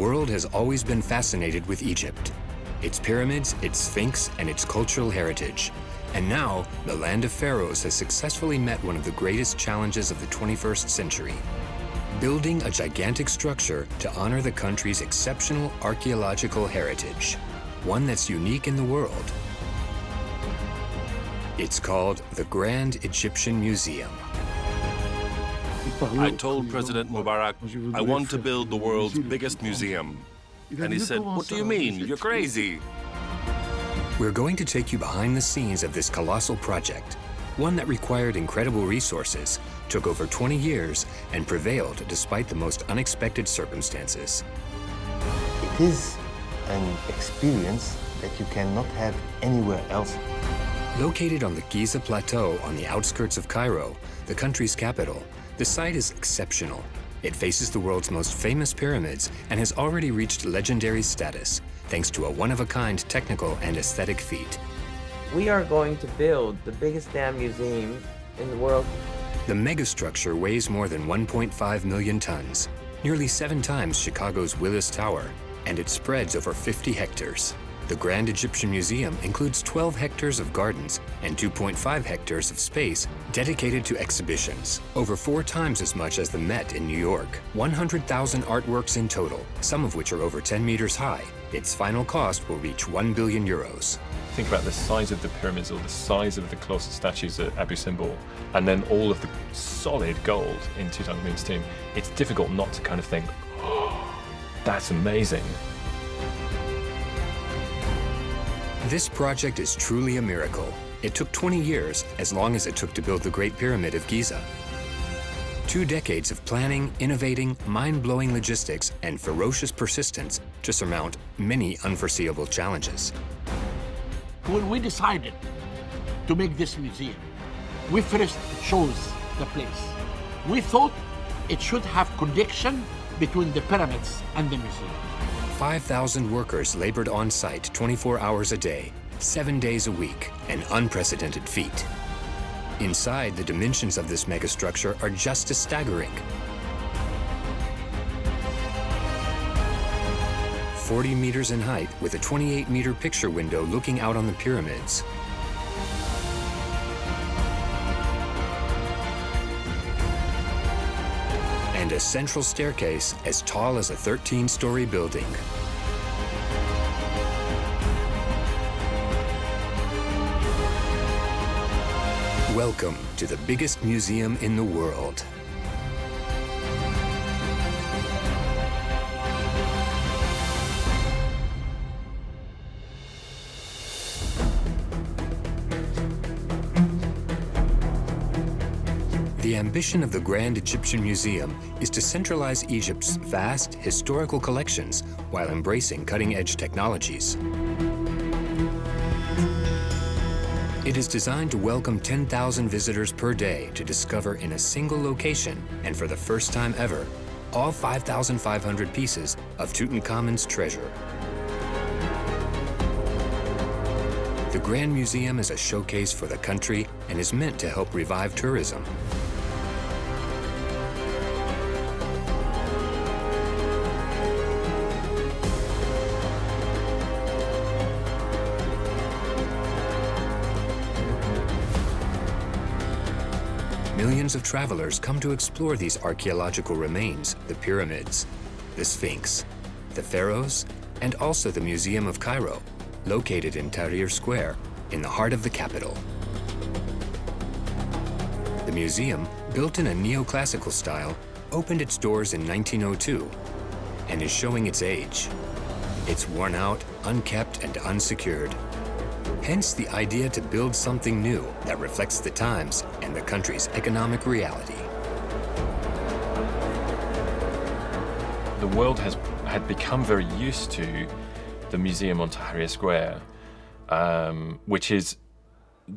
world has always been fascinated with Egypt, its pyramids, its sphinx, and its cultural heritage. And now, the land of pharaohs has successfully met one of the greatest challenges of the 21st century: building a gigantic structure to honor the country's exceptional archaeological heritage, one that's unique in the world. It's called the Grand Egyptian Museum. I told President Mubarak, I want to build the world's biggest museum. And he said, what do you mean? You're crazy. We're going to take you behind the scenes of this colossal project, one that required incredible resources, took over 20 years, and prevailed despite the most unexpected circumstances. It is an experience that you cannot have anywhere else. Located on the Giza Plateau on the outskirts of Cairo, the country's capital, the site is exceptional. It faces the world's most famous pyramids and has already reached legendary status, thanks to a one-of-a-kind technical and aesthetic feat. We are going to build the biggest damn museum in the world. The megastructure weighs more than 1.5 million tons, nearly 7 times Chicago's Willis Tower, and it spreads over 50 hectares. The Grand Egyptian Museum includes 12 hectares of gardens and 2.5 hectares of space dedicated to exhibitions, over 4 times as much as the Met in New York. 100,000 artworks in total, some of which are over 10 meters high. Its final cost will reach 1 billion euros. Think about the size of the pyramids or the size of the colossal statues at Abu Simbel, and then all of the solid gold in Tutankhamun's tomb. It's difficult not to kind of think, oh, that's amazing. This project is truly a miracle. It took 20 years, as long as it took to build the Great Pyramid of Giza. 2 decades of planning, innovating, mind-blowing logistics, and ferocious persistence to surmount many unforeseeable challenges. When we decided to make this museum, we first chose the place. We thought it should have connection between the pyramids and the museum. 5,000 workers labored on site 24 hours a day, 7 days a week, an unprecedented feat. Inside, the dimensions of this megastructure are just as staggering. 40 meters in height with a 28-meter picture window looking out on the pyramids. And a central staircase as tall as a 13-story building. Welcome to the biggest museum in the world. The ambition of the Grand Egyptian Museum is to centralize Egypt's vast historical collections while embracing cutting-edge technologies. It is designed to welcome 10,000 visitors per day to discover in a single location, and for the first time ever, all 5,500 pieces of Tutankhamun's treasure. The Grand Museum is a showcase for the country and is meant to help revive tourism. Millions of travelers come to explore these archaeological remains, the pyramids, the Sphinx, the pharaohs, and also the Museum of Cairo, located in Tahrir Square, in the heart of the capital. The museum, built in a neoclassical style, opened its doors in 1902 and is showing its age. It's worn out, unkept, and unsecured. Hence the idea to build something new that reflects the times and the country's economic reality. The world had become very used to the museum on Tahrir Square, which is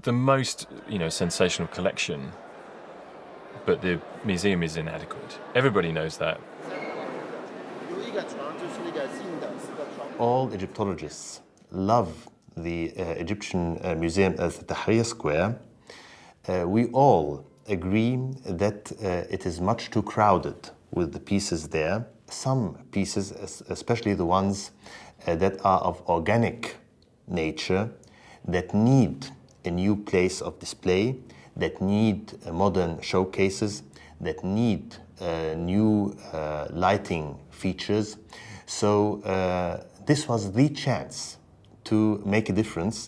the most, sensational collection, but the museum is inadequate. Everybody knows that. All Egyptologists love the Egyptian Museum at Tahrir Square. We all agree that it is much too crowded with the pieces there. some pieces, especially the ones that are of organic nature, that need a new place of display, that need modern showcases, that need new lighting features. So this was the chance to make a difference.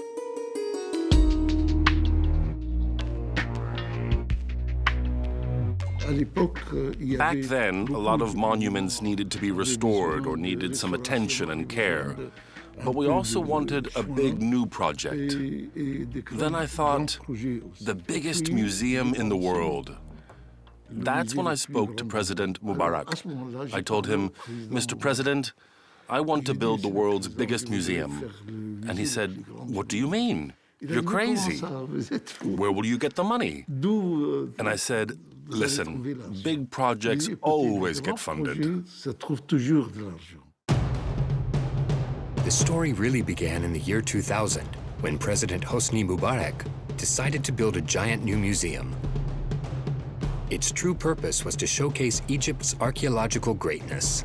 Back then, a lot of monuments needed to be restored or needed some attention and care. But we also wanted a big new project. Then I thought, the biggest museum in the world. That's when I spoke to President Mubarak. I told him, Mr. President, I want to build the world's biggest museum. And he said, what do you mean? You're crazy. Where will you get the money? And I said, listen, big projects always get funded. The story really began in the year 2000, when President Hosni Mubarak decided to build a giant new museum. Its true purpose was to showcase Egypt's archaeological greatness.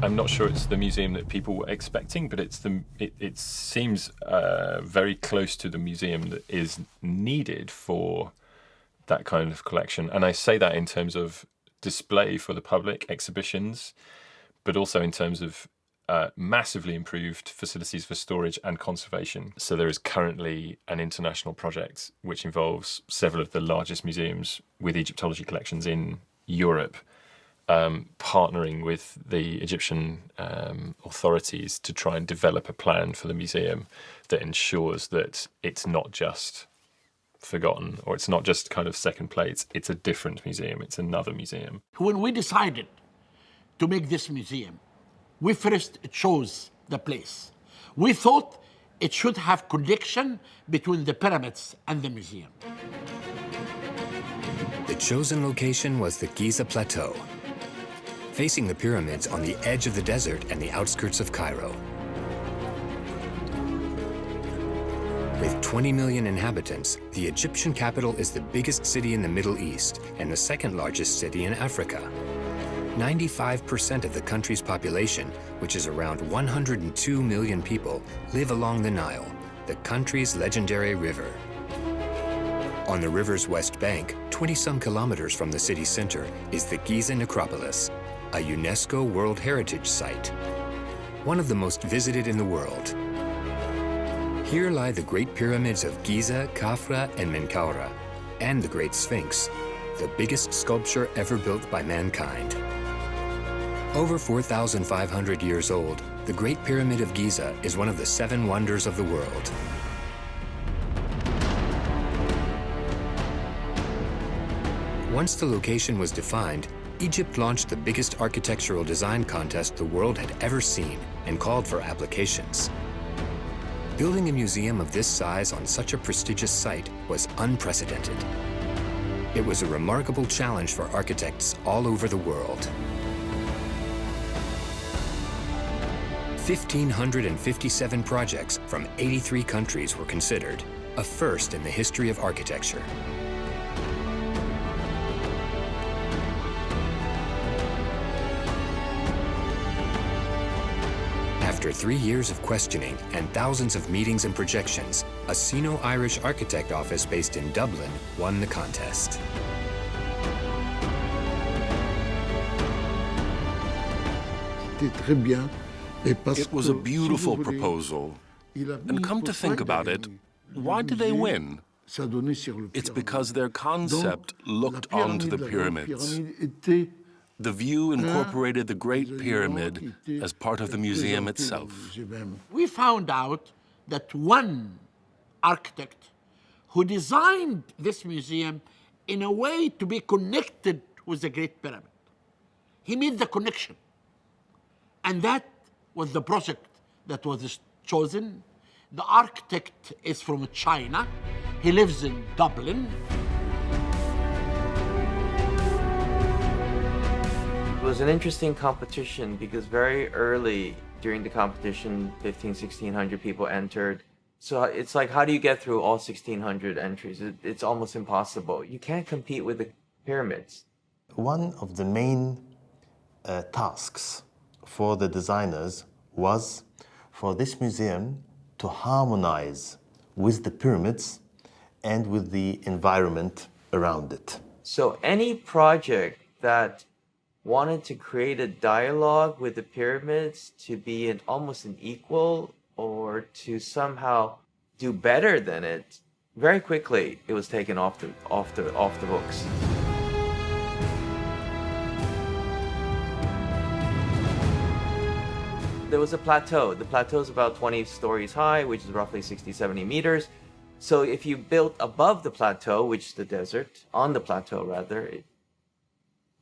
I'm not sure it's the museum that people were expecting, but it seems very close to the museum that is needed for that kind of collection. And I say that in terms of display for the public, exhibitions, but also in terms of massively improved facilities for storage and conservation. So there is currently an international project which involves several of the largest museums with Egyptology collections in Europe, partnering with the Egyptian authorities to try and develop a plan for the museum that ensures that it's not just forgotten, or it's not just kind of second plates, it's a different museum, it's another museum. When we decided to make this museum, we first chose the place. We thought it should have connection between the pyramids and the museum. The chosen location was the Giza Plateau, facing the pyramids on the edge of the desert and the outskirts of Cairo. With 20 million inhabitants, the Egyptian capital is the biggest city in the Middle East and the second largest city in Africa. 95% of the country's population, which is around 102 million people, live along the Nile, the country's legendary river. On the river's west bank, 20-some kilometers from the city center, is the Giza Necropolis, a UNESCO World Heritage Site, one of the most visited in the world. Here lie the Great Pyramids of Giza, Khafra, and Menkaura, and the Great Sphinx, the biggest sculpture ever built by mankind. Over 4,500 years old, the Great Pyramid of Giza is one of the 7 wonders of the world. Once the location was defined, Egypt launched the biggest architectural design contest the world had ever seen and called for applications. Building a museum of this size on such a prestigious site was unprecedented. It was a remarkable challenge for architects all over the world. 1,557 projects from 83 countries were considered, a first in the history of architecture. After 3 years of questioning and thousands of meetings and projections, a Sino-Irish architect office based in Dublin won the contest. It was a beautiful proposal. And come to think about it, why did they win? It's because their concept looked onto the pyramids. The view incorporated the Great Pyramid as part of the museum itself. We found out that one architect who designed this museum in a way to be connected with the Great Pyramid. He made the connection. And that was the project that was chosen. The architect is from China. He lives in Dublin. It was an interesting competition because very early during the competition, 1,600 people entered. So it's like, how do you get through all 1,600 entries? It's almost impossible. You can't compete with the pyramids. One of the main tasks for the designers was for this museum to harmonize with the pyramids and with the environment around it. So any project that wanted to create a dialogue with the pyramids to be almost an equal or to somehow do better than it, very quickly it was taken off the books. There was a plateau. The plateau is about 20 stories high, which is roughly 60, 70 meters. So if you built above the plateau, which is the desert, on the plateau rather,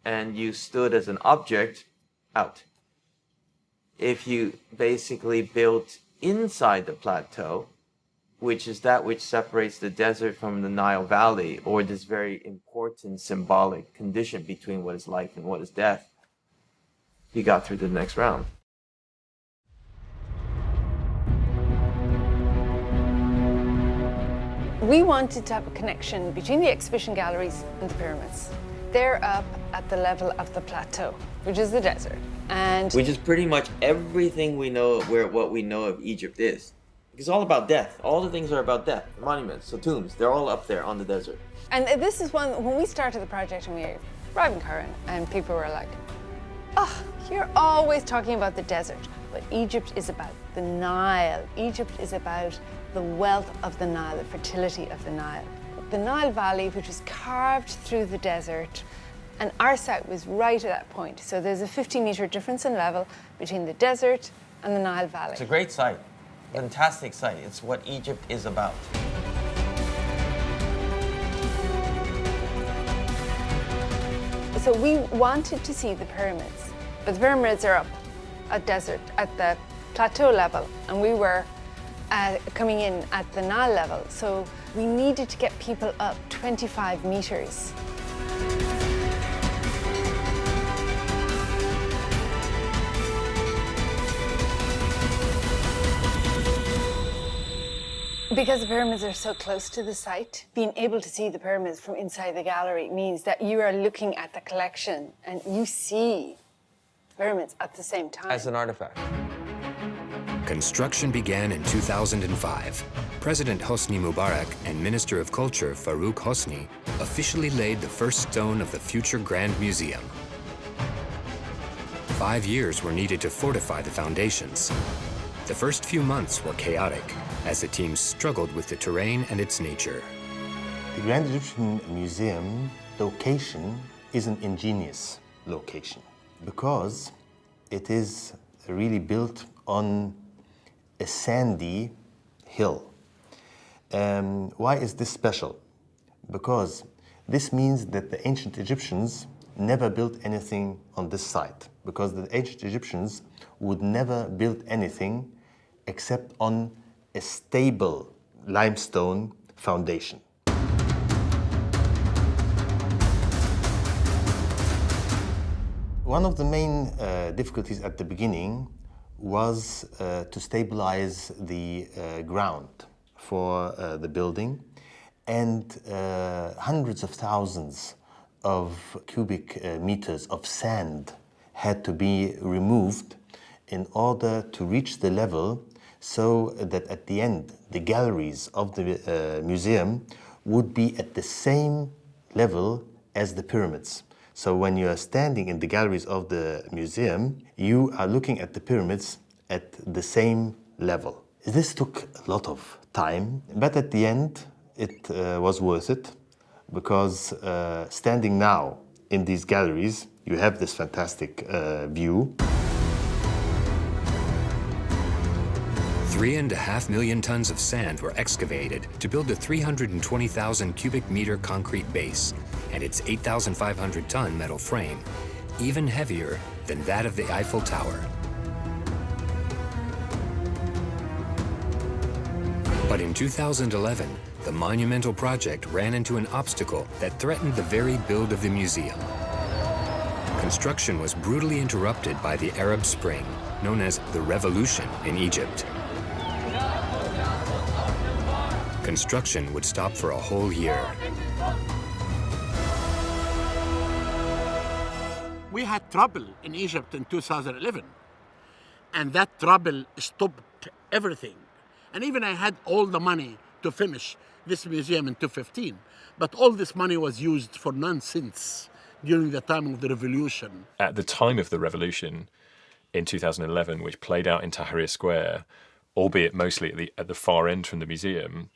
and you stood as an object, out. If you basically built inside the plateau, which is that which separates the desert from the Nile Valley, or this very important symbolic condition between what is life and what is death, you got through to the next round. We wanted to have a connection between the exhibition galleries and the pyramids. They're up at the level of the plateau, which is the desert. And which is pretty much everything we know what we know of Egypt is. It's all about death. All the things are about death. Monuments, so tombs, they're all up there on the desert. And this is when we started the project and we arrived in Cairo, and people were like, oh, you're always talking about the desert. But Egypt is about the Nile. Egypt is about the wealth of the Nile, the fertility of the Nile. The Nile Valley, which was carved through the desert, and our site was right at that point. So there's a 50-meter difference in level between the desert and the Nile Valley. It's a great site, fantastic site. It's what Egypt is about. So we wanted to see the pyramids, but the pyramids are up at the plateau level, and we were coming in at the Nile level. So we needed to get people up 25 meters. Because the pyramids are so close to the site, being able to see the pyramids from inside the gallery means that you are looking at the collection and you see pyramids at the same time. As an artifact. Construction began in 2005. President Hosni Mubarak and Minister of Culture Farouk Hosni officially laid the first stone of the future Grand Museum. 5 years were needed to fortify the foundations. The first few months were chaotic as the team struggled with the terrain and its nature. The Grand Egyptian Museum location is an ingenious location because it is really built on a sandy hill. Why is this special? Because this means that the ancient Egyptians never built anything on this site, because the ancient Egyptians would never build anything except on a stable limestone foundation. One of the main difficulties at the beginning was to stabilize the ground for the building, and hundreds of thousands of cubic meters of sand had to be removed in order to reach the level so that at the end the galleries of the museum would be at the same level as the pyramids. So when you are standing in the galleries of the museum, you are looking at the pyramids at the same level. This took a lot of time, but at the end it was worth it, because standing now in these galleries, you have this fantastic view. 3.5 million tons of sand were excavated to build the 320,000 cubic meter concrete base and its 8,500-ton metal frame, even heavier than that of the Eiffel Tower. But in 2011, the monumental project ran into an obstacle that threatened the very build of the museum. Construction was brutally interrupted by the Arab Spring, known as the Revolution in Egypt. Construction would stop for a whole year. We had trouble in Egypt in 2011, and that trouble stopped everything. And even I had all the money to finish this museum in 2015, but all this money was used for nonsense during the time of the revolution. At the time of the revolution in 2011, which played out in Tahrir Square, albeit mostly at the far end from the museum,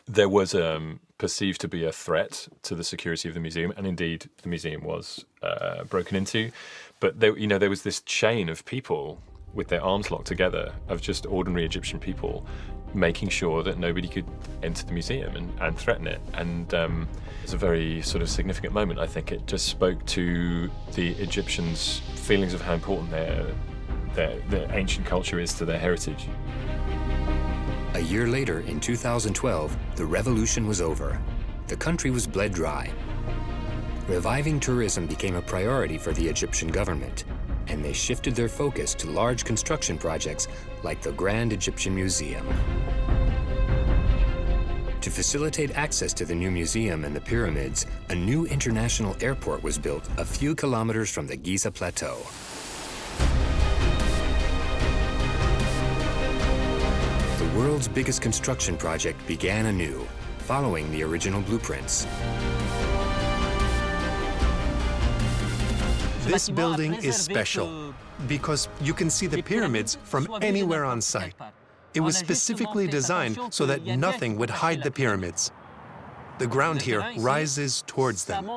there was perceived to be a threat to the security of the museum, and indeed the museum was broken into. But there was this chain of people with their arms locked together, of just ordinary Egyptian people, making sure that nobody could enter the museum and threaten it. And it's a very sort of significant moment. I think it just spoke to the Egyptians' feelings of how important their ancient culture is to their heritage. A year later, in 2012, the revolution was over. The country was bled dry. Reviving tourism became a priority for the Egyptian government, and they shifted their focus to large construction projects like the Grand Egyptian Museum. To facilitate access to the new museum and the pyramids, a new international airport was built a few kilometers from the Giza Plateau. The world's biggest construction project began anew, following the original blueprints. This building is special because you can see the pyramids from anywhere on site. It was specifically designed so that nothing would hide the pyramids. The ground here rises towards them.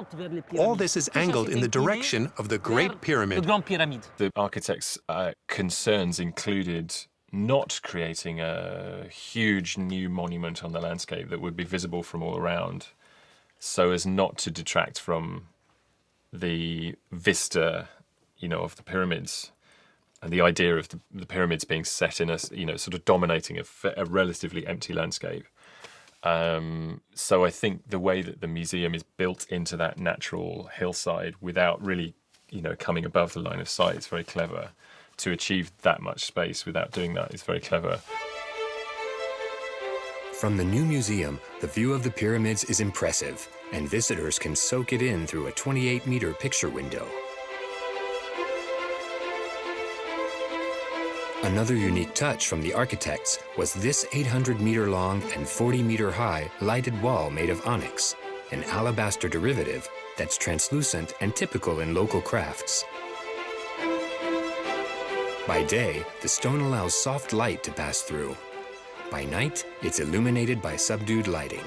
All this is angled in the direction of the Great Pyramid. The architects' concerns included not creating a huge new monument on the landscape that would be visible from all around, so as not to detract from the vista, of the pyramids, and the idea of the pyramids being set in a, sort of dominating a relatively empty landscape. So I think the way that the museum is built into that natural hillside without really, coming above the line of sight is very clever. To achieve that much space without doing that is very clever. From the new museum, the view of the pyramids is impressive, and visitors can soak it in through a 28-meter picture window. Another unique touch from the architects was this 800-meter-long and 40-meter-high lighted wall made of onyx, an alabaster derivative that's translucent and typical in local crafts. By day, the stone allows soft light to pass through. By night, it's illuminated by subdued lighting.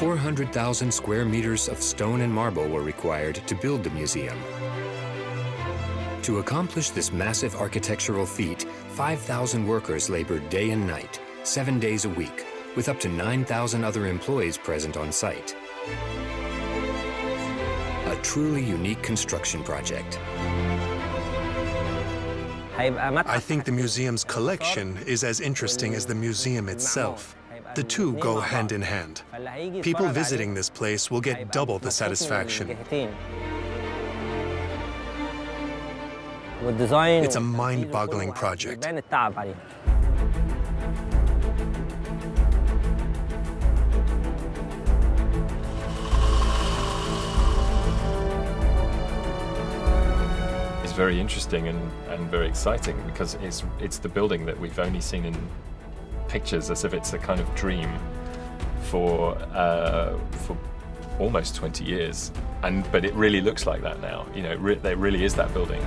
$400,000 square meters of stone and marble were required to build the museum. To accomplish this massive architectural feat, 5,000 workers labored day and night, 7 days a week, with up to 9,000 other employees present on site. A truly unique construction project. I think the museum's collection is as interesting as the museum itself. The two go hand in hand. People visiting this place will get double the satisfaction. It's a mind-boggling project. Very interesting and very exciting because it's the building that we've only seen in pictures, as if it's a kind of dream for almost 20 years, but it really looks like that now. There really is that building.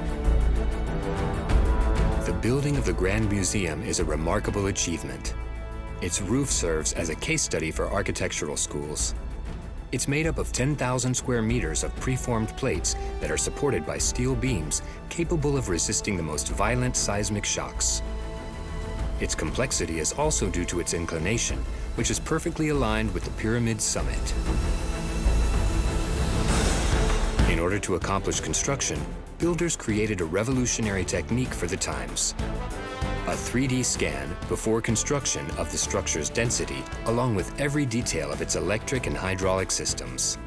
The building of the Grand Museum is a remarkable achievement. Its roof serves as a case study for architectural schools. It's made up of 10,000 square meters of preformed plates that are supported by steel beams capable of resisting the most violent seismic shocks. Its complexity is also due to its inclination, which is perfectly aligned with the pyramid's summit. In order to accomplish construction, builders created a revolutionary technique for the times. A 3D scan before construction of the structure's density, along with every detail of its electric and hydraulic systems.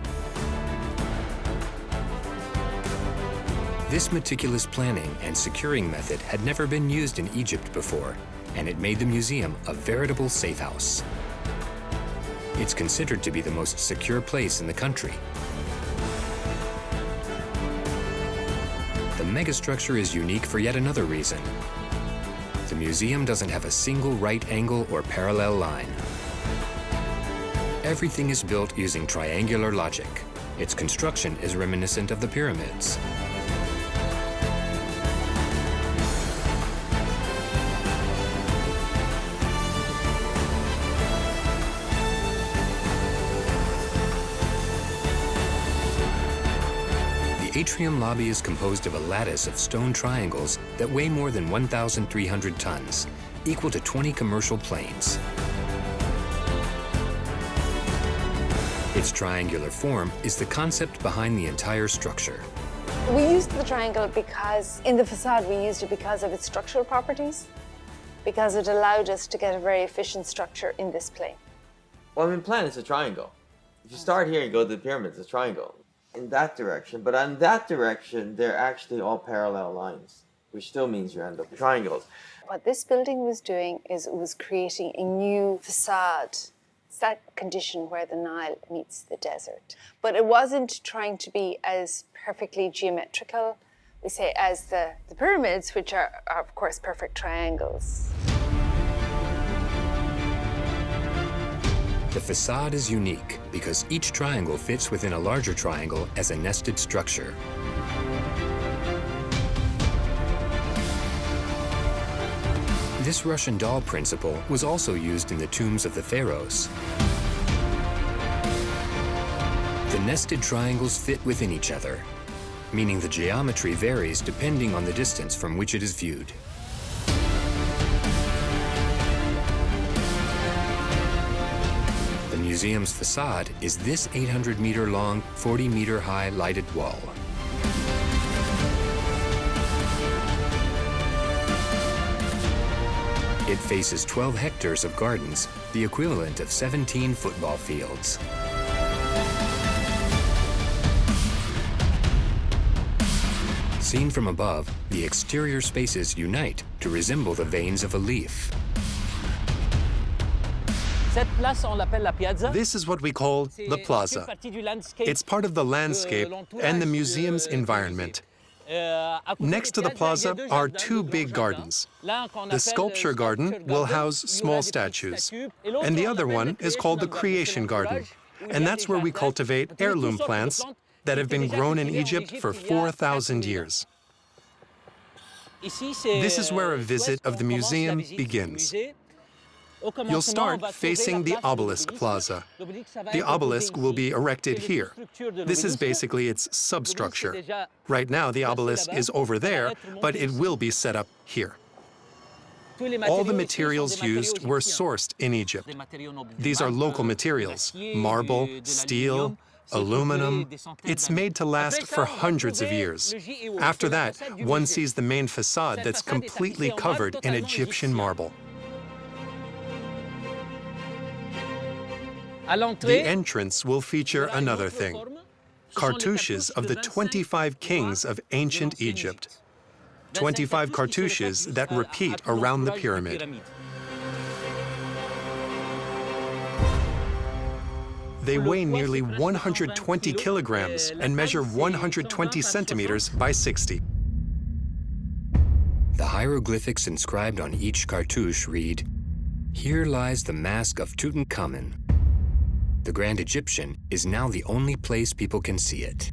This meticulous planning and securing method had never been used in Egypt before, and it made the museum a veritable safe house. It's considered to be the most secure place in the country. The megastructure is unique for yet another reason. The museum doesn't have a single right angle or parallel line. Everything is built using triangular logic. Its construction is reminiscent of the pyramids. The atrium lobby is composed of a lattice of stone triangles that weigh more than 1,300 tons, equal to 20 commercial planes. Its triangular form is the concept behind the entire structure. We used the triangle because, in the facade, we used it because of its structural properties, because it allowed us to get a very efficient structure in this plane. Well, I mean, plan is a triangle. If you start here and go to the pyramids, it's a triangle in that direction. But on that direction, they're actually all parallel lines, which still means you end up with triangles. What this building was doing is it was creating a new facade. It's that condition where the Nile meets the desert. But it wasn't trying to be as perfectly geometrical, we say, as the pyramids, which are of course perfect triangles. The facade is unique because each triangle fits within a larger triangle as a nested structure. This Russian doll principle was also used in the tombs of the pharaohs. The nested triangles fit within each other, meaning the geometry varies depending on the distance from which it is viewed. The museum's facade is this 800-meter-long, 40-meter-high lighted wall. It faces 12 hectares of gardens, the equivalent of 17 football fields. Seen from above, the exterior spaces unite to resemble the veins of a leaf. This is what we call the plaza. It's part of the landscape and the museum's environment. Next to the plaza are two big gardens. The sculpture garden will house small statues, and the other one is called the creation garden, and that's where we cultivate heirloom plants that have been grown in Egypt for 4,000 years. This is where a visit of the museum begins. You'll start facing the obelisk plaza. The obelisk will be erected here. This is basically its substructure. Right now, the obelisk is over there, but it will be set up here. All the materials used were sourced in Egypt. These are local materials: marble, steel, aluminum. It's made to last for hundreds of years. After that, one sees the main facade that's completely covered in Egyptian marble. The entrance will feature another thing: cartouches of the 25 kings of ancient Egypt. 25 cartouches that repeat around the pyramid. They weigh nearly 120 kilograms and measure 120 centimeters by 60. The hieroglyphics inscribed on each cartouche read, "Here lies the mask of Tutankhamun." The Grand Egyptian is now the only place people can see it.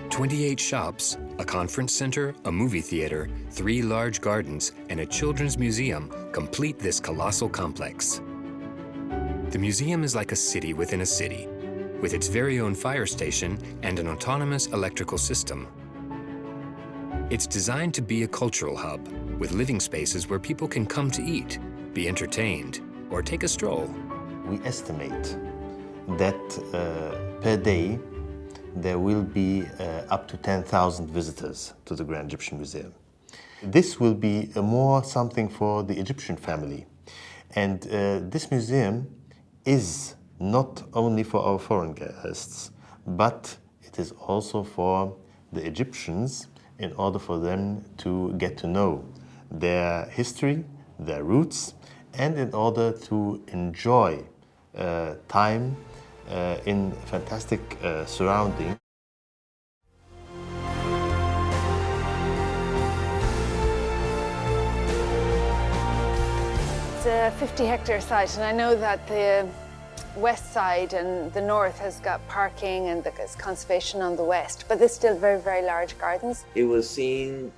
"28 shops, a conference center, a movie theater, 3 large gardens, and a children's museum complete this colossal complex. The museum is like a city within a city, with its very own fire station and an autonomous electrical system. It's designed to be a cultural hub, with living spaces where people can come to eat, be entertained, or take a stroll. We estimate that per day there will be up to 10,000 visitors to the Grand Egyptian Museum. This will be more something for the Egyptian family. And this museum is not only for our foreign guests, but it is also for the Egyptians in order for them to get to know their history, their roots, and in order to enjoy time in fantastic surroundings. It's a 50-hectare site, and I know that the west side and the north has got parking and there's conservation on the west, but there's still very, very large gardens. It was seen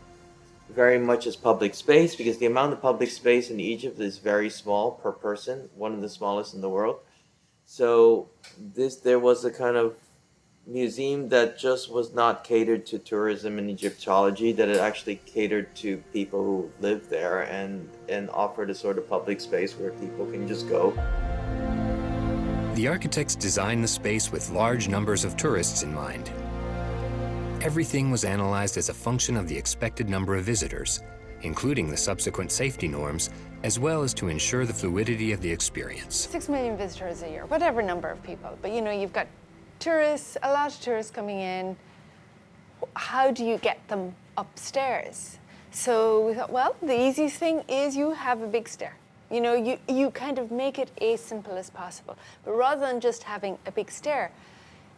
very much as public space because the amount of public space in Egypt is very small per person, one of the smallest in the world. So there was a kind of museum that just was not catered to tourism and Egyptology, that it actually catered to people who lived there and offered a sort of public space where people can just go. The architects designed the space with large numbers of tourists in mind. Everything was analyzed as a function of the expected number of visitors, including the subsequent safety norms, as well as to ensure the fluidity of the experience. 6 million visitors a year, whatever number of people. But you know, you've got tourists, a lot of tourists coming in. How do you get them upstairs? So we thought, well, the easiest thing is you have a big stair. You know, you kind of make it as simple as possible. But rather than just having a big stair,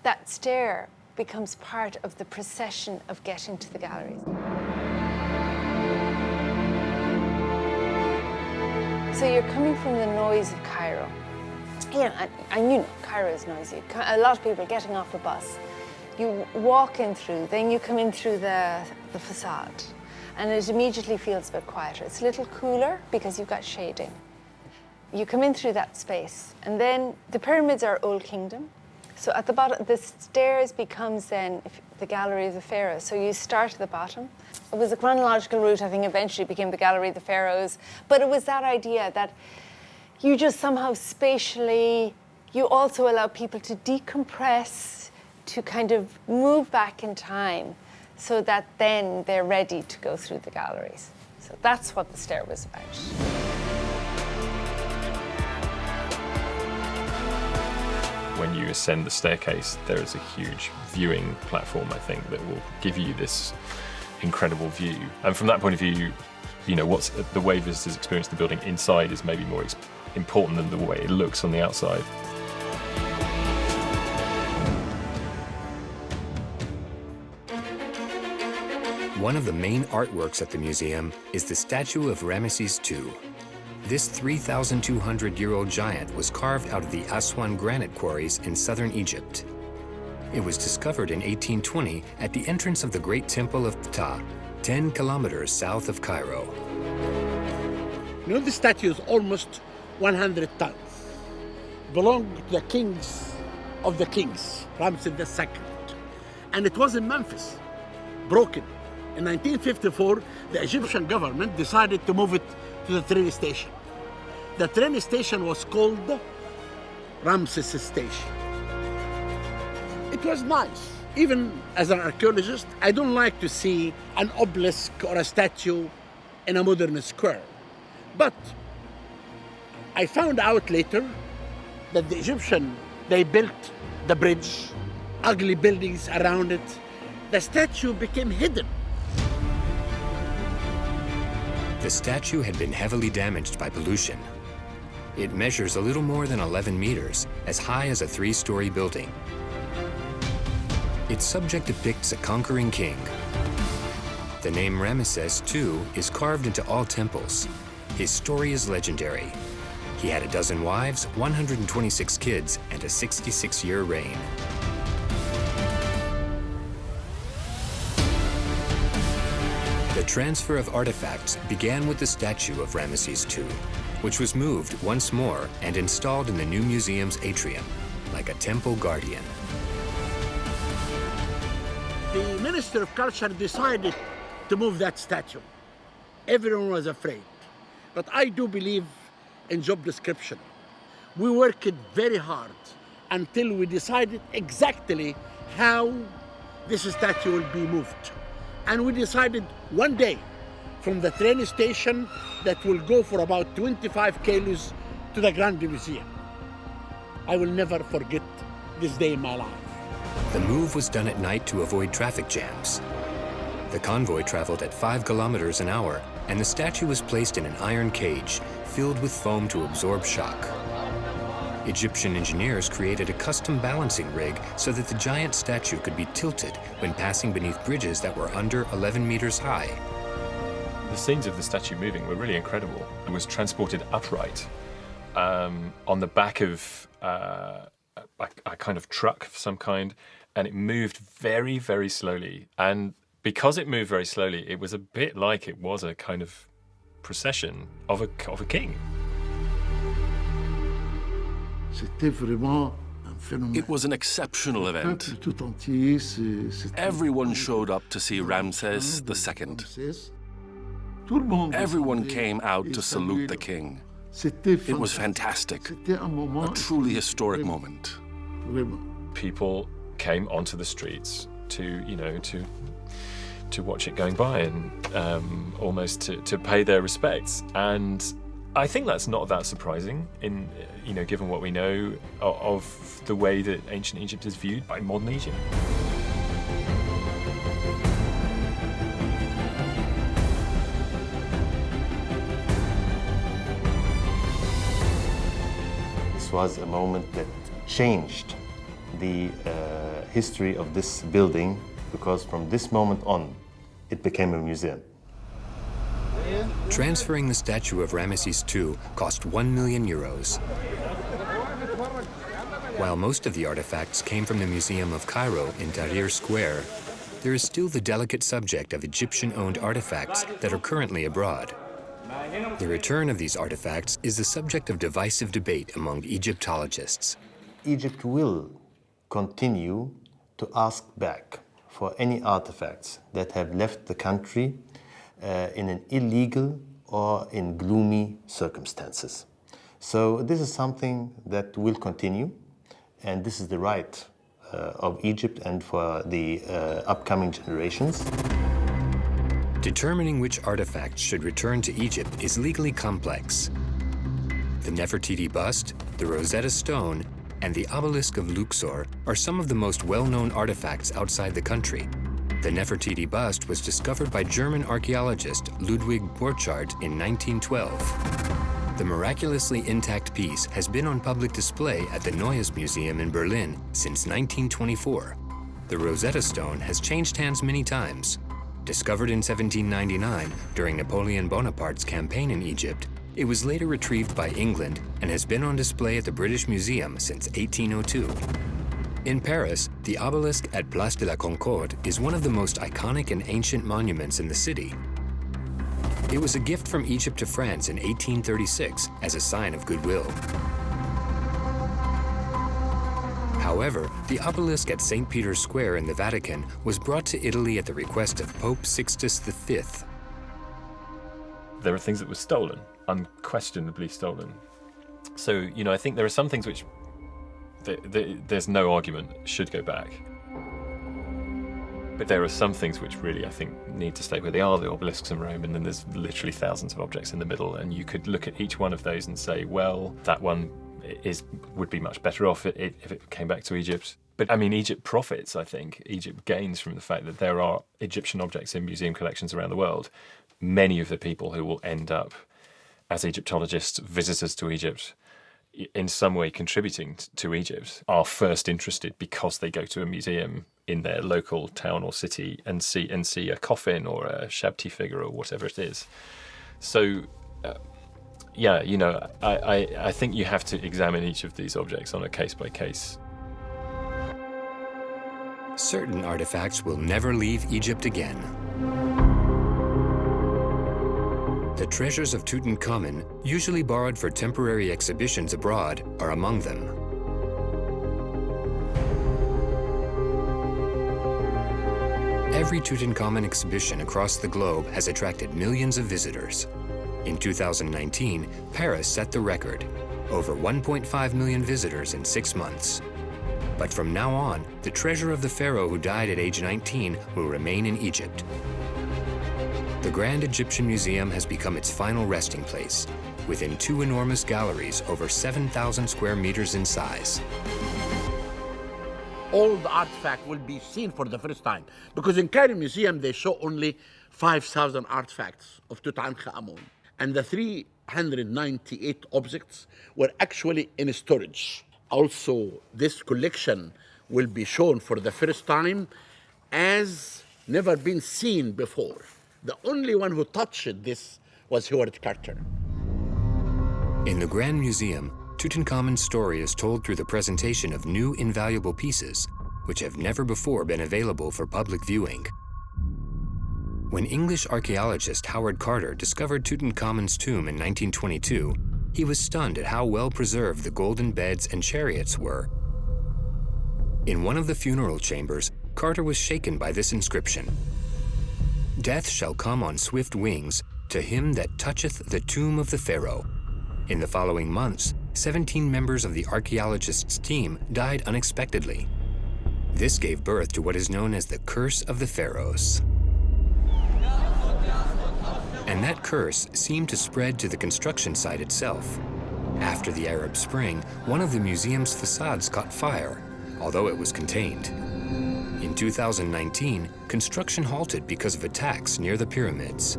that stair becomes part of the procession of getting to the galleries. So you're coming from the noise of Cairo. You know, and you know, Cairo is noisy. A lot of people getting off a bus. You walk in through, then you come in through the facade, and it immediately feels a bit quieter. It's a little cooler because you've got shading. You come in through that space, and then the pyramids are Old Kingdom. So at the bottom, the stairs becomes then the Gallery of the Pharaohs. So you start at the bottom. It was a chronological route, I think eventually became the Gallery of the Pharaohs. But it was that idea that you just somehow spatially, you also allow people to decompress, to kind of move back in time so that then they're ready to go through the galleries. So that's what the stair was about. When you ascend the staircase, there is a huge viewing platform, I think, that will give you this incredible view. And from that point of view, you know, what's the way visitors experience the building inside is maybe more important than the way it looks on the outside. One of the main artworks at the museum is the statue of Ramses II. This 3,200-year-old giant was carved out of the Aswan granite quarries in southern Egypt. It was discovered in 1820 at the entrance of the Great Temple of Ptah, 10 kilometers south of Cairo. You know, the statue is almost 100 tons. Belonged to the kings of the kings, Ramses II. And it was in Memphis, broken. In 1954, the Egyptian government decided to move it to the train station. The train station was called Ramses Station. It was nice. Even as an archaeologist, I don't like to see an obelisk or a statue in a modern square. But I found out later that the Egyptian, they built the bridge, ugly buildings around it. The statue became hidden. The statue had been heavily damaged by pollution. It measures a little more than 11 meters, as high as a 3-story building. Its subject depicts a conquering king. The name Ramses II is carved into all temples. His story is legendary. He had a dozen wives, 126 kids, and a 66-year reign. The transfer of artifacts began with the statue of Ramses II, which was moved once more and installed in the new museum's atrium, like a temple guardian. The Minister of Culture decided to move that statue. Everyone was afraid. But I do believe in job description. We worked very hard until we decided exactly how this statue will be moved. And we decided one day from the train station that will go for about 25 kilos to the Grand Museum. I will never forget this day in my life. The move was done at night to avoid traffic jams. The convoy traveled at 5 kilometers an hour and the statue was placed in an iron cage filled with foam to absorb shock. Egyptian engineers created a custom balancing rig so that the giant statue could be tilted when passing beneath bridges that were under 11 meters high. The scenes of the statue moving were really incredible. It was transported upright on the back of a kind of truck of some kind, and it moved very, very slowly. And because it moved very slowly, it was a bit like it was a kind of procession of a king. It was an exceptional event. Everyone showed up to see Ramses II. Everyone came out to salute the king. It was fantastic, a truly historic moment. People came onto the streets to watch it going by and almost to pay their respects. And I think that's not that surprising, given what we know of the way that ancient Egypt is viewed by modern Egypt. This was a moment that changed the history of this building, because from this moment on, it became a museum. Transferring the statue of Ramses II cost €1 million. While most of the artifacts came from the Museum of Cairo in Tahrir Square, there is still the delicate subject of Egyptian-owned artifacts that are currently abroad. The return of these artifacts is the subject of divisive debate among Egyptologists. Egypt will continue to ask back for any artifacts that have left the country in an illegal or in gloomy circumstances. So this is something that will continue, and this is the right of Egypt and for the upcoming generations. Determining which artifacts should return to Egypt is legally complex. The Nefertiti bust, the Rosetta Stone, and the obelisk of Luxor are some of the most well-known artifacts outside the country. The Nefertiti bust was discovered by German archaeologist Ludwig Borchardt in 1912. The miraculously intact piece has been on public display at the Neues Museum in Berlin since 1924. The Rosetta Stone has changed hands many times. Discovered in 1799 during Napoleon Bonaparte's campaign in Egypt, it was later retrieved by England and has been on display at the British Museum since 1802. In Paris, the obelisk at Place de la Concorde is one of the most iconic and ancient monuments in the city. It was a gift from Egypt to France in 1836 as a sign of goodwill. However, the obelisk at St. Peter's Square in the Vatican was brought to Italy at the request of Pope Sixtus V. There are things that were stolen, unquestionably stolen. So, I think there are some things which there's no argument should go back. But there are some things which really, I think, need to stay where they are, the obelisks in Rome, and then there's literally thousands of objects in the middle, and you could look at each one of those and say, well, that one would be much better off if it came back to Egypt. But I mean, Egypt profits, I think. Egypt gains from the fact that there are Egyptian objects in museum collections around the world. Many of the people who will end up as Egyptologists, visitors to Egypt, in some way contributing to Egypt, are first interested because they go to a museum in their local town or city and see a coffin or a Shabti figure or whatever it is. So, I think you have to examine each of these objects on a case-by-case. Certain artifacts will never leave Egypt again. The treasures of Tutankhamun, usually borrowed for temporary exhibitions abroad, are among them. Every Tutankhamun exhibition across the globe has attracted millions of visitors. In 2019, Paris set the record, over 1.5 million visitors in 6 months. But from now on, the treasure of the pharaoh who died at age 19 will remain in Egypt. The Grand Egyptian Museum has become its final resting place, within 2 enormous galleries over 7,000 square meters in size. All the artifact will be seen for the first time, because in Cairo Museum they show only 5,000 artifacts of Tutankhamun. And the 398 objects were actually in storage. Also, this collection will be shown for the first time as never been seen before. The only one who touched this was Howard Carter. In the Grand Museum, Tutankhamun's story is told through the presentation of new invaluable pieces, which have never before been available for public viewing. When English archaeologist Howard Carter discovered Tutankhamun's tomb in 1922, he was stunned at how well preserved the golden beds and chariots were. In one of the funeral chambers, Carter was shaken by this inscription: "Death shall come on swift wings to him that toucheth the tomb of the pharaoh." In the following months, 17 members of the archaeologist's team died unexpectedly. This gave birth to what is known as the Curse of the Pharaohs. And that curse seemed to spread to the construction site itself. After the Arab Spring, one of the museum's facades caught fire, although it was contained. In 2019, construction halted because of attacks near the pyramids.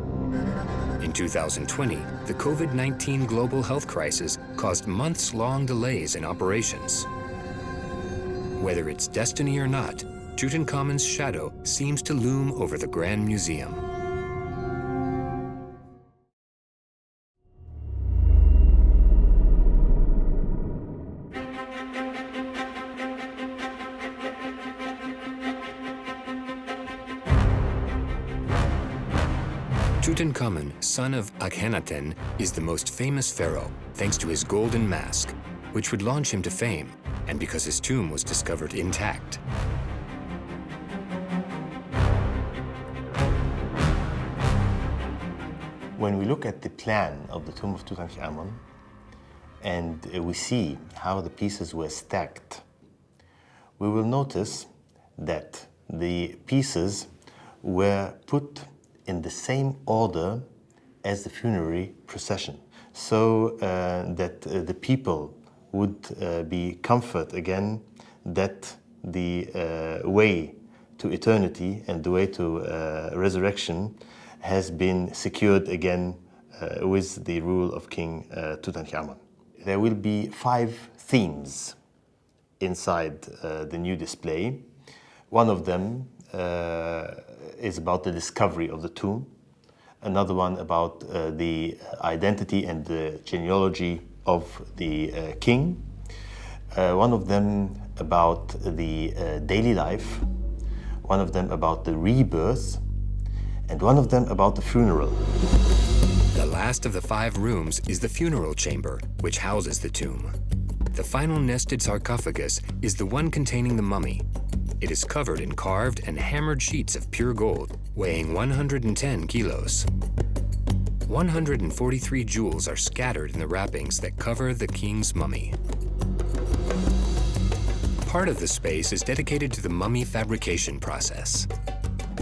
In 2020, the COVID-19 global health crisis caused months-long delays in operations. Whether it's destiny or not, Tutankhamun's shadow seems to loom over the Grand Museum. Tutankhamun, son of Akhenaten, is the most famous pharaoh thanks to his golden mask, which would launch him to fame, and because his tomb was discovered intact. When we look at the plan of the tomb of Tutankhamun and we see how the pieces were stacked, we will notice that the pieces were put in the same order as the funerary procession, so that the people would be comfort again that the way to eternity and the way to resurrection has been secured again with the rule of King Tutankhamun. There will be 5 themes inside the new display. One of them is about the discovery of the tomb, another one about the identity and the genealogy of the king, one of them about the daily life, one of them about the rebirth, and one of them about the funeral. The last of the 5 rooms is the funeral chamber, which houses the tomb. The final nested sarcophagus is the one containing the mummy. It is covered in carved and hammered sheets of pure gold, weighing 110 kilos. 143 jewels are scattered in the wrappings that cover the king's mummy. Part of the space is dedicated to the mummy fabrication process.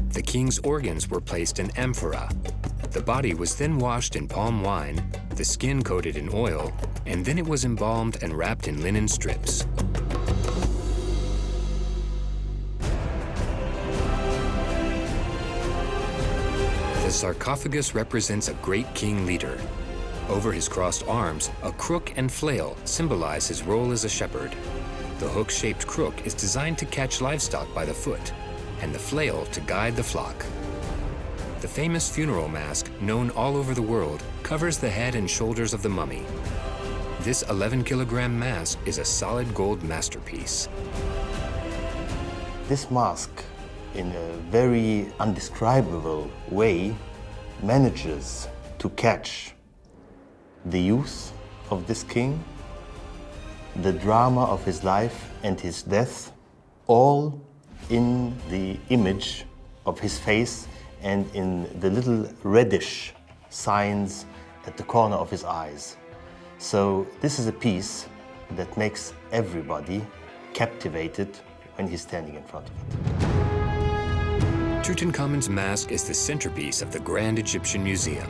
The king's organs were placed in amphora. The body was then washed in palm wine, the skin coated in oil, and then it was embalmed and wrapped in linen strips. The sarcophagus represents a great king leader. Over his crossed arms, a crook and flail symbolize his role as a shepherd. The hook-shaped crook is designed to catch livestock by the foot, and the flail to guide the flock. The famous funeral mask, known all over the world, covers the head and shoulders of the mummy. This 11-kilogram mask is a solid gold masterpiece. This mask, in a very undescribable way, manages to catch the youth of this king, the drama of his life and his death, all in the image of his face and in the little reddish signs at the corner of his eyes. So this is a piece that makes everybody captivated when he's standing in front of it. Tutankhamun's mask is the centerpiece of the Grand Egyptian Museum.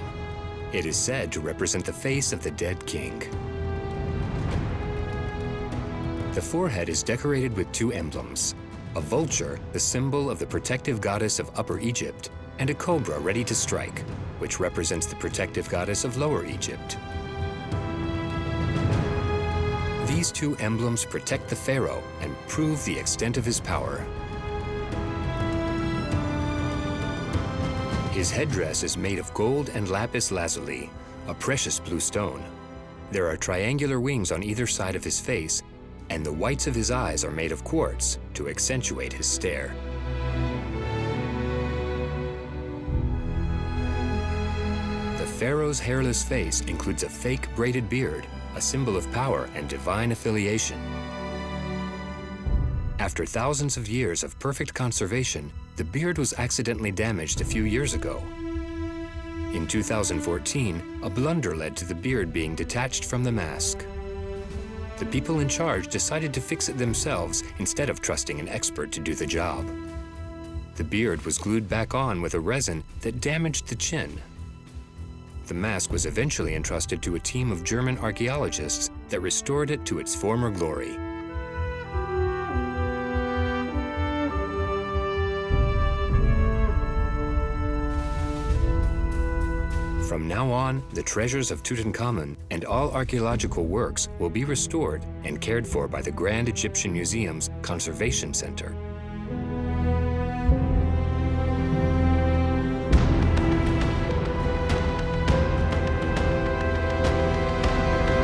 It is said to represent the face of the dead king. The forehead is decorated with 2 emblems: a vulture, the symbol of the protective goddess of Upper Egypt, and a cobra ready to strike, which represents the protective goddess of Lower Egypt. These two emblems protect the pharaoh and prove the extent of his power. His headdress is made of gold and lapis lazuli, a precious blue stone. There are triangular wings on either side of his face, and the whites of his eyes are made of quartz to accentuate his stare. The pharaoh's hairless face includes a fake braided beard, a symbol of power and divine affiliation. After thousands of years of perfect conservation, the beard was accidentally damaged a few years ago. In 2014, a blunder led to the beard being detached from the mask. The people in charge decided to fix it themselves instead of trusting an expert to do the job. The beard was glued back on with a resin that damaged the chin. The mask was eventually entrusted to a team of German archaeologists that restored it to its former glory. From now on, the treasures of Tutankhamun and all archaeological works will be restored and cared for by the Grand Egyptian Museum's Conservation Center.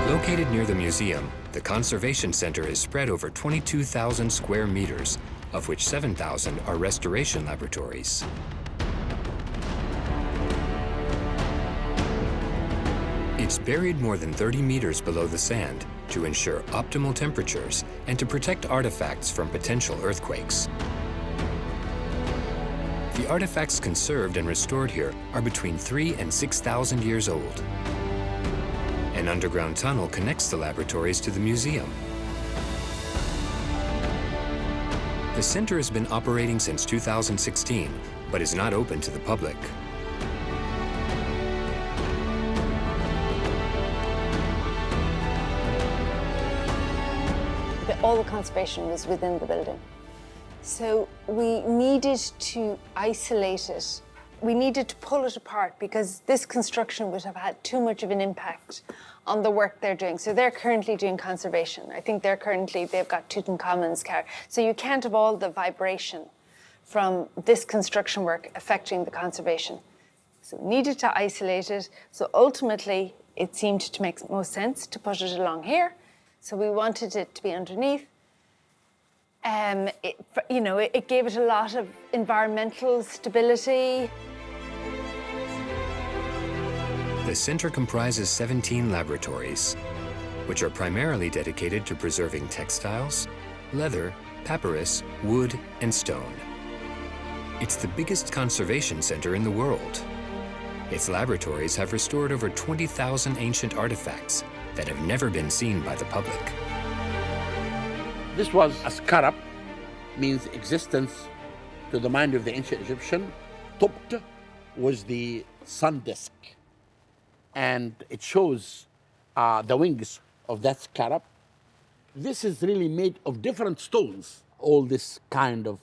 Located near the museum, the Conservation Center is spread over 22,000 square meters, of which 7,000 are restoration laboratories. It's buried more than 30 meters below the sand to ensure optimal temperatures and to protect artifacts from potential earthquakes. The artifacts conserved and restored here are between 3,000 and 6,000 years old. An underground tunnel connects the laboratories to the museum. The center has been operating since 2016, but is not open to the public. All the conservation was within the building. So we needed to isolate it. We needed to pull it apart because this construction would have had too much of an impact on the work they're doing. So they're currently doing conservation. I think they've got Tutankhamun's car. So you can't have all the vibration from this construction work affecting the conservation. So we needed to isolate it. So ultimately, it seemed to make most sense to put it along here. So we wanted it to be underneath. It gave it a lot of environmental stability. The center comprises 17 laboratories, which are primarily dedicated to preserving textiles, leather, papyrus, wood, and stone. It's the biggest conservation center in the world. Its laboratories have restored over 20,000 ancient artifacts that have never been seen by the public. This was a scarab, means existence to the mind of the ancient Egyptian. Tubt was the sun disk, and it shows the wings of that scarab. This is really made of different stones, all this kind of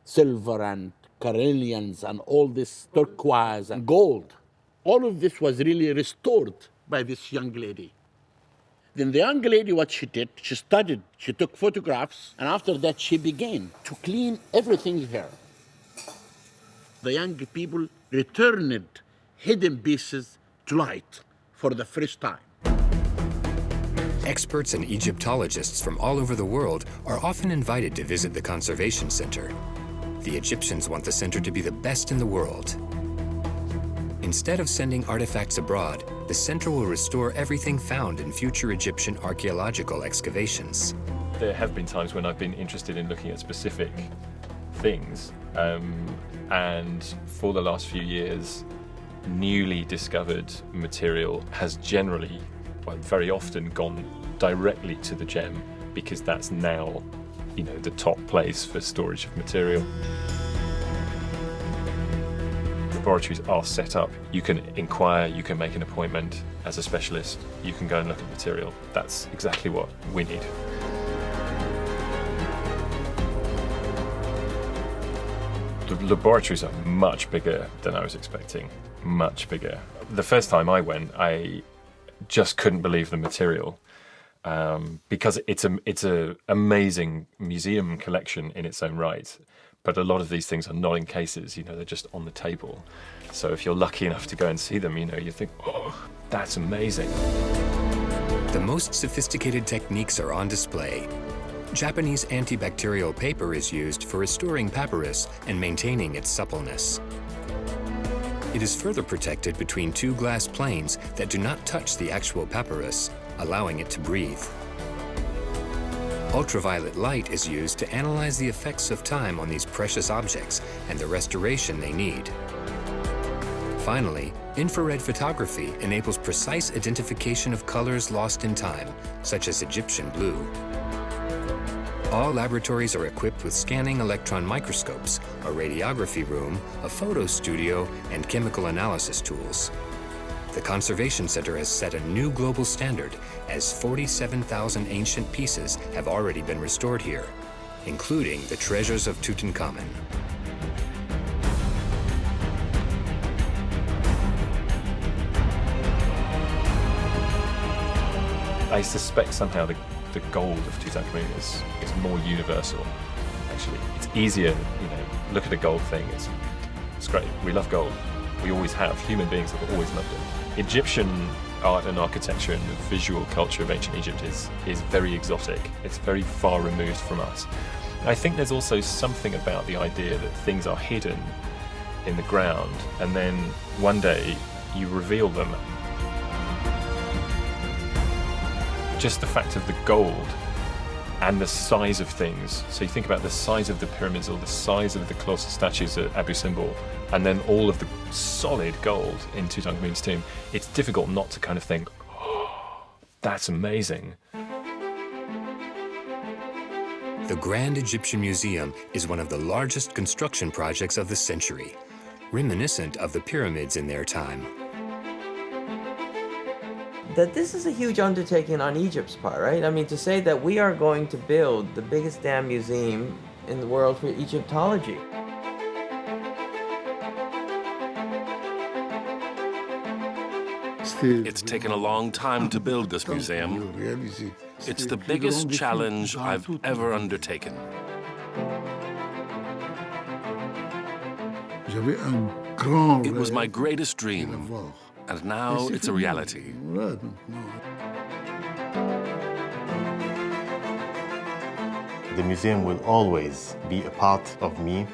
silver and carnelians and all this turquoise and gold. All of this was really restored by this young lady. Then the young lady, what she did, she studied, she took photographs, and after that she began to clean everything here. The young people returned hidden pieces to light for the first time. Experts and Egyptologists from all over the world are often invited to visit the Conservation Center. The Egyptians want the center to be the best in the world. Instead of sending artifacts abroad, the center will restore everything found in future Egyptian archaeological excavations. There have been times when I've been interested in looking at specific things, and for the last few years, newly discovered material has generally, very often gone directly to the gem because that's now, the top place for storage of material. Laboratories are set up. You can inquire, you can make an appointment as a specialist, you can go and look at material. That's exactly what we need. The laboratories are much bigger than I was expecting, much bigger. The first time I went, I just couldn't believe the material because it's a amazing museum collection in its own right. But a lot of these things are not in cases, you know, they're just on the table. So if you're lucky enough to go and see them, you know, you think, oh, that's amazing. The most sophisticated techniques are on display. Japanese antibacterial paper is used for restoring papyrus and maintaining its suppleness. It is further protected between two glass planes that do not touch the actual papyrus, allowing it to breathe. Ultraviolet light is used to analyze the effects of time on these precious objects and the restoration they need. Finally, infrared photography enables precise identification of colors lost in time, such as Egyptian blue. All laboratories are equipped with scanning electron microscopes, a radiography room, a photo studio, and chemical analysis tools. The Conservation Center has set a new global standard, as 47,000 ancient pieces have already been restored here, including the treasures of Tutankhamun. I suspect somehow the gold of Tutankhamun is more universal, actually. It's easier, you know, look at a gold thing, it's great. We love gold. We always have. Human beings have always loved it. Egyptian art and architecture and the visual culture of ancient Egypt is very exotic. It's very far removed from us. I think there's also something about the idea that things are hidden in the ground and then one day you reveal them. Just the fact of the gold and the size of things. So you think about the size of the pyramids or the size of the colossal statues at Abu Simbel, and then all of the solid gold in Tutankhamun's tomb. It's difficult not to kind of think, oh, that's amazing. The Grand Egyptian Museum is one of the largest construction projects of the century, reminiscent of the pyramids in their time. That this is a huge undertaking on Egypt's part, right? I mean, to say that we are going to build the biggest damn museum in the world for Egyptology. It's taken a long time to build this museum. It's the biggest challenge I've ever undertaken. It was my greatest dream, and now it's a reality. The museum will always be a part of me,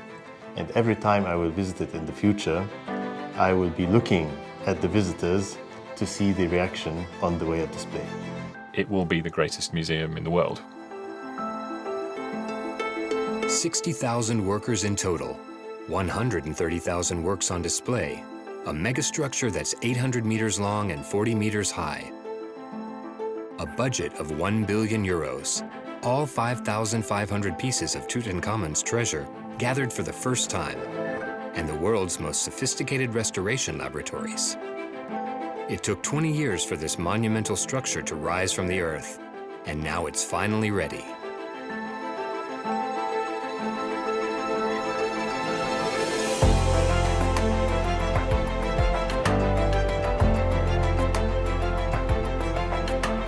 and every time I will visit it in the future, I will be looking at the visitors to see the reaction on the way of display. It will be the greatest museum in the world. 60,000 workers in total, 130,000 works on display, a megastructure that's 800 meters long and 40 meters high. A budget of 1 billion euros. All 5,500 pieces of Tutankhamun's treasure gathered for the first time, and the world's most sophisticated restoration laboratories. It took 20 years for this monumental structure to rise from the earth, and now it's finally ready.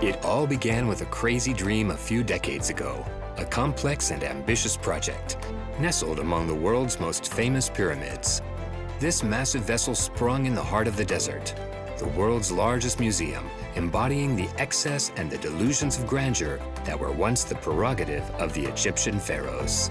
It all began with a crazy dream a few decades ago, a complex and ambitious project, nestled among the world's most famous pyramids. This massive vessel sprung in the heart of the desert, the world's largest museum, embodying the excess and the delusions of grandeur that were once the prerogative of the Egyptian pharaohs.